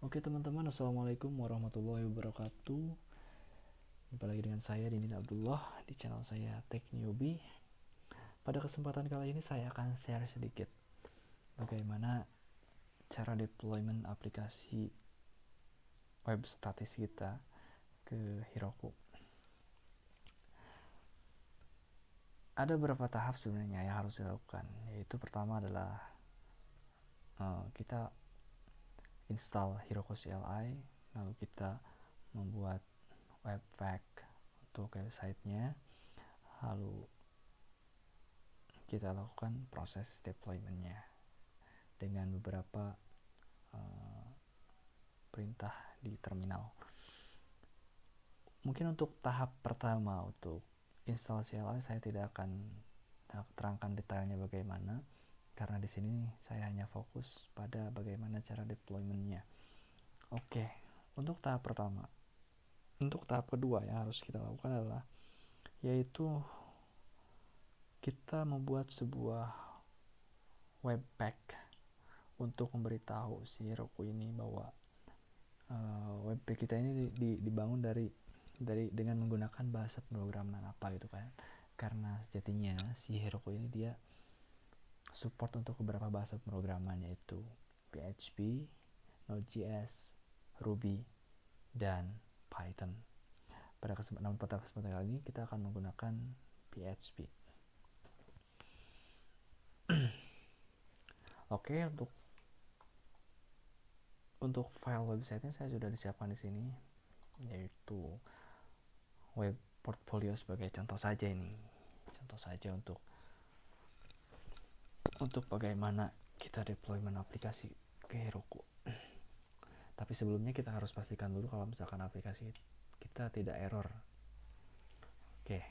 Oke teman-teman, Assalamualaikum warahmatullahi wabarakatuh. Jumpa lagi dengan saya Dindin Abdullah di channel saya Tech Newbie. Pada kesempatan kali ini saya akan share sedikit bagaimana cara deployment aplikasi web statis kita ke Heroku. Ada beberapa tahap sebenarnya yang harus dilakukan, yaitu pertama adalah kita install Heroku CLI, lalu kita membuat webpack untuk websitenya, lalu kita lakukan proses deploymentnya dengan beberapa perintah di terminal. Mungkin untuk tahap pertama untuk install CLI saya tidak akan terangkan detailnya bagaimana, karena di sini saya hanya fokus pada bagaimana cara deploymentnya. Oke, untuk tahap pertama. Untuk tahap kedua yang harus kita lakukan adalah yaitu kita membuat sebuah webpack untuk memberitahu si Heroku ini bahwa webpack kita ini dibangun dengan menggunakan bahasa pemrograman apa gitu kan. Karena sejatinya si Heroku ini dia support untuk beberapa bahasa pemrograman, yaitu PHP, Node.js, Ruby, dan Python. Pada kesempatan kali ini kita akan menggunakan PHP. Oke, untuk file websitenya saya sudah disiapkan di sini, yaitu web portfolio sebagai contoh saja ini. Contoh saja untuk bagaimana kita deployment aplikasi ke Heroku. Tapi sebelumnya kita harus pastikan dulu kalau misalkan aplikasi kita tidak error. Oke,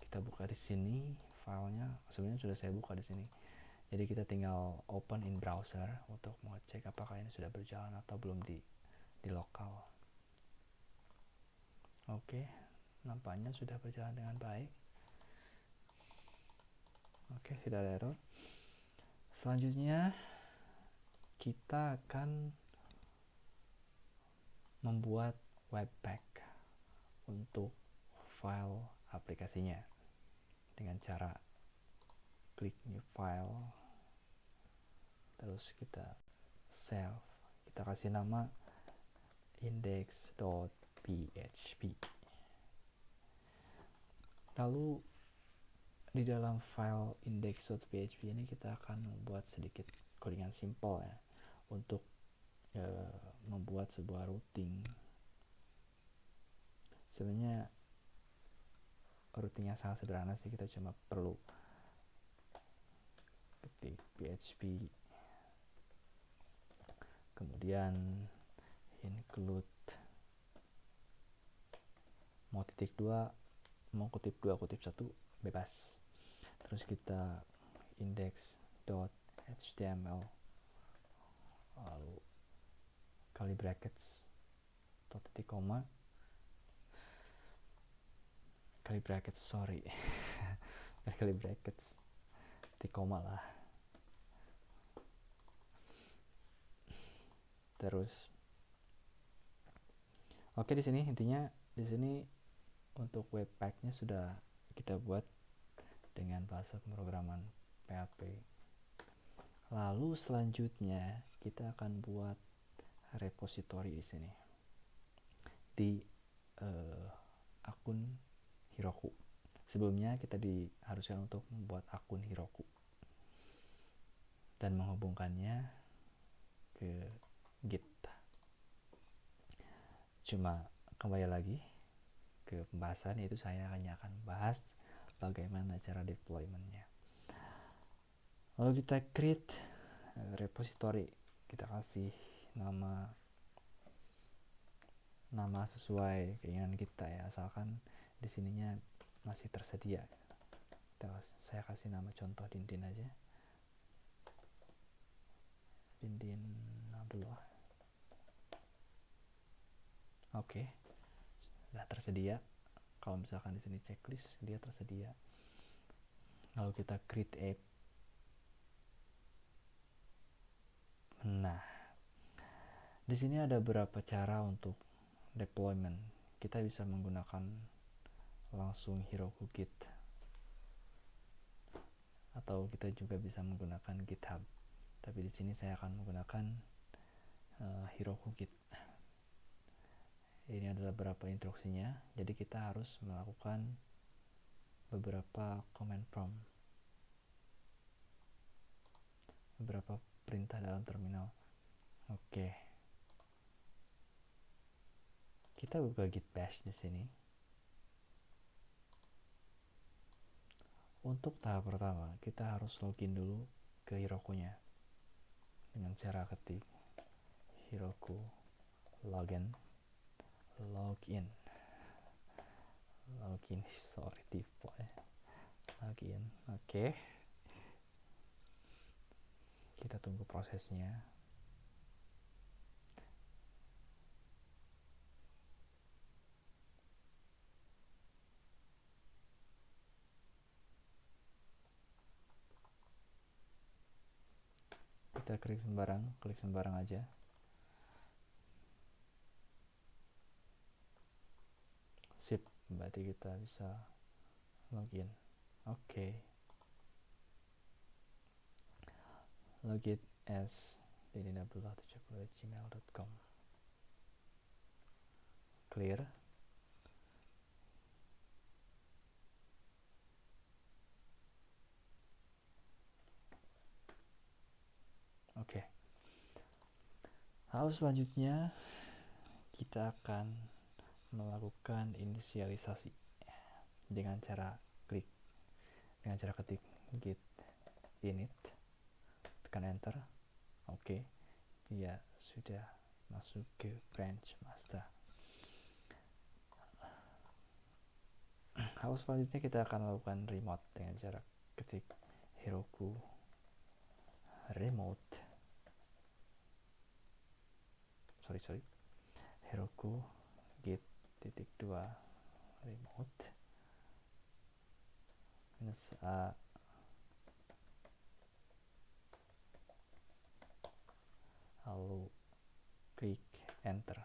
kita buka di sini filenya. Sebenarnya sudah saya buka di sini. Jadi kita tinggal open in browser untuk mengecek apakah ini sudah berjalan atau belum di lokal. Oke, nampaknya sudah berjalan dengan baik. Oke, tidak ada error. Selanjutnya kita akan membuat webpack untuk file aplikasinya dengan cara klik new file, terus kita save, kita kasih nama index.php. Lalu di dalam file index.php ini kita akan membuat sedikit codingan simple ya, untuk membuat sebuah routing. Sebenarnya routingnya sangat sederhana sih, kita cuma perlu ketik PHP, kemudian include mau titik 2, mau kutip 2, kutip 1, bebas. Terus kita index.html, lalu kali brackets atau titik koma, kali brackets titik koma lah. Terus oke, di sini intinya di sini untuk webpacknya sudah kita buat dengan bahasa pemrograman PHP. Lalu selanjutnya kita akan buat repository di sini di akun Heroku. Sebelumnya kita diharuskan untuk membuat akun Heroku dan menghubungkannya ke Git. Cuma kembali lagi ke pembahasan, yaitu saya hanya akan bahas bagaimana cara deploymentnya. Lalu kita create repository, kita kasih nama sesuai keinginan kita ya, asalkan di sininya masih tersedia. Saya kasih nama contoh Dindin aja, Dindin Abdullah. Oke, sudah tersedia. Kalau misalkan di sini checklist, dia tersedia. Lalu kita create app. Nah, Di sini ada beberapa cara untuk deployment. Kita bisa menggunakan langsung Heroku Git, atau kita juga bisa menggunakan GitHub. Tapi di sini saya akan menggunakan Heroku Git. Ini adalah beberapa instruksinya. Jadi kita harus melakukan beberapa command prompt, beberapa perintah dalam terminal. Oke. Kita buka git bash di sini. Untuk tahap pertama, kita harus login dulu ke Heroku-nya dengan cara ketik Heroku login, login, sorry typo ya, login. Oke. Kita tunggu prosesnya. Kita klik sembarang aja. Sip, berarti kita bisa login. Oke. Login as didinabdullah70@gmail.com. Clear. Oke. Hal selanjutnya kita akan melakukan inisialisasi dengan cara ketik git init, tekan enter. Oke. Dia sudah masuk ke branch master. Hal selanjutnya kita akan melakukan remote dengan cara ketik Heroku remote. Heroku git -2 remote -a lalu klik enter.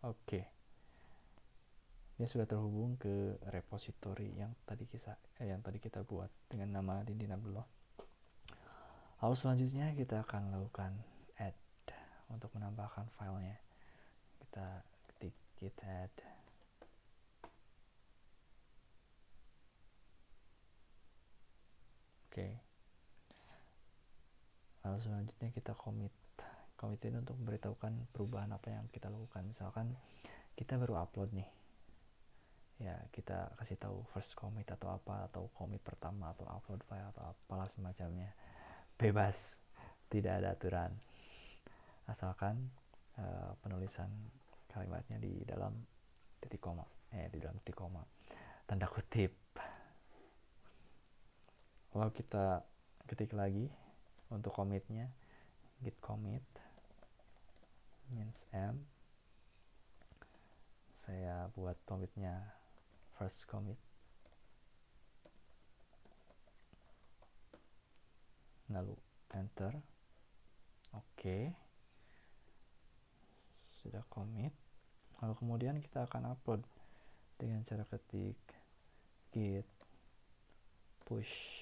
Oke. Dia sudah terhubung ke repository yang tadi kita buat dengan nama Dindin Abdullah. Lalu selanjutnya kita akan lakukan add untuk menambahkan filenya. Kita ketik git add. Oke. Lalu selanjutnya kita commit ini untuk memberitahukan perubahan apa yang kita lakukan. Misalkan kita baru upload nih, ya kita kasih tahu first commit atau apa, atau commit pertama, atau upload file atau apalah semacamnya. Bebas, tidak ada aturan, asalkan penulisan kalimatnya di dalam titik koma, tanda kutip. Lalu kita ketik lagi untuk commitnya git commit means m. Saya buat commitnya first commit, lalu enter. Oke. Sudah commit. Lalu kemudian kita akan upload dengan cara ketik git push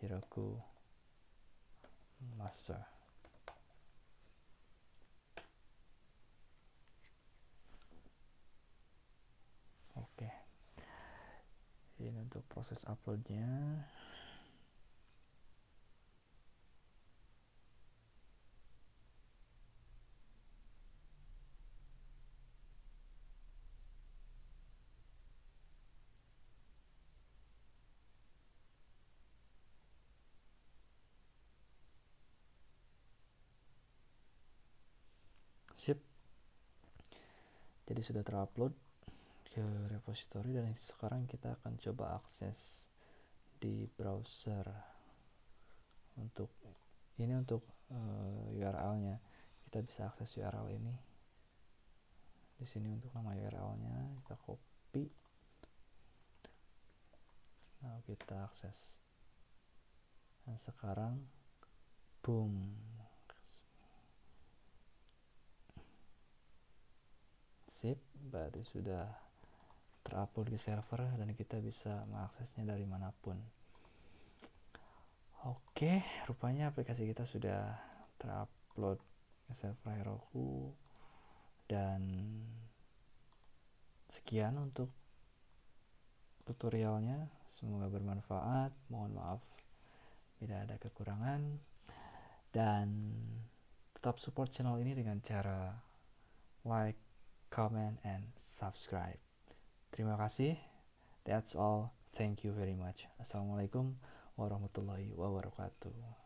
Heroku master. Oke. Ini untuk proses uploadnya. Sip. Jadi sudah terupload ke repository, dan sekarang kita akan coba akses di browser. Untuk URL-nya kita bisa akses URL ini di sini. Untuk nama URL-nya kita copy, lalu kita akses. Dan sekarang boom, sip, berarti sudah terupload ke server dan kita bisa mengaksesnya dari manapun. Oke, rupanya aplikasi kita sudah terupload ke server Heroku. Dan sekian untuk tutorialnya, semoga bermanfaat. Mohon maaf bila ada kekurangan, dan tetap support channel ini dengan cara like, comment, and subscribe. Terima kasih. That's all. Thank you very much. Assalamualaikum warahmatullahi wabarakatuh.